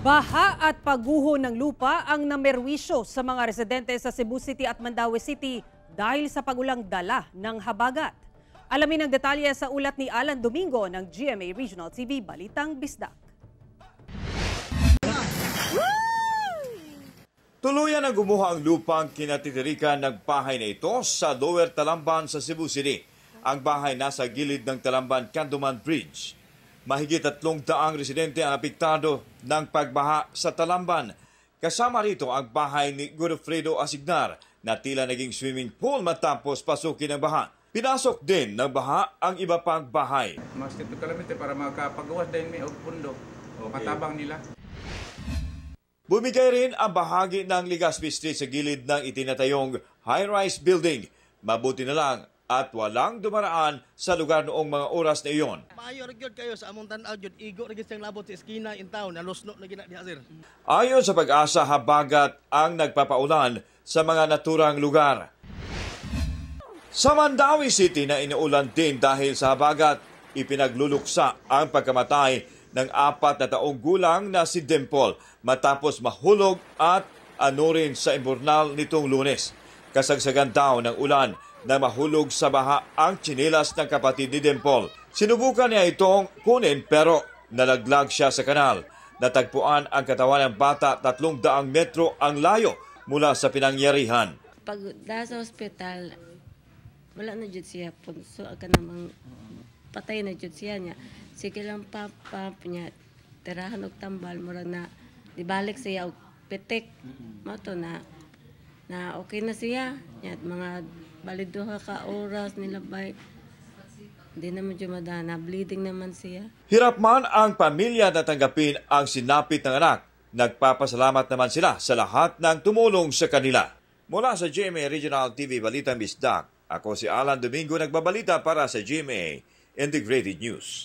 Baha at pagguho ng lupa ang namerwisyo sa mga residente sa Cebu City at Mandaue City dahil sa pagulang dala ng habagat. Alamin ang detalye sa ulat ni Alan Domingo ng GMA Regional TV Balitang Bisdak. Tuluyan ang gumuha ang lupang kinatitirikan ng bahay na ito sa Lower Talamban sa Cebu City. Ang bahay nasa gilid ng Talamban Cantonment Bridge. Mahigit 300 residente ang apektado ng pagbaha sa Talamban. Kasama rito ang bahay ni Godofredo Asignar na tila naging swimming pool matapos pasukin ng baha. Pinasok din ng baha ang iba pang bahay. Mas ito kalamite para makapagawas din may pundo o matabang nila. Bumigay rin ang bahagi ng Legazpi Street sa gilid ng itinatayong high-rise building. Mabuti na lang at walang dumaraan sa lugar noong mga oras na iyon. Maayo ra gyud kayo sa among tan-aw gyud igo ra gyud siyang labot sa eskina in town nalusno na gina diha sir. Ayon sa Pag-asa, habagat ang nagpapaulan sa mga naturang lugar. Sa Mandaue City na inuulan din dahil sa habagat, ipinagluluksa ang pagkamatay ng 4 na taong gulang na si Dimple matapos mahulog at rin sa imburnal nitong Lunes. Kasagsagan daw ng ulan na mahulog sa baha ang tsinelas ng kapatid ni Dimple. Sinubukan niya itong kunin pero nalaglag siya sa kanal. Natagpuan ang katawan ng bata 300 metro ang layo mula sa pinangyarihan. Pag sa ospital, wala na jud siya. So, ka namang patay na jud siya niya. Sige lang papa niya, tirahan og tambal, murag na, dibalik siya og pitik. Mato na okay na siya. At mga balid 2 ka oras nilabay. Hindi naman dyan madana, bleeding naman siya. Hirap man ang pamilya na tanggapin ang sinapit ng anak. Nagpapasalamat naman sila sa lahat ng tumulong sa kanila. Mula sa GMA Regional TV Balitang Bisdak, ako si Alan Domingo nagbabalita para sa GMA Integrated News.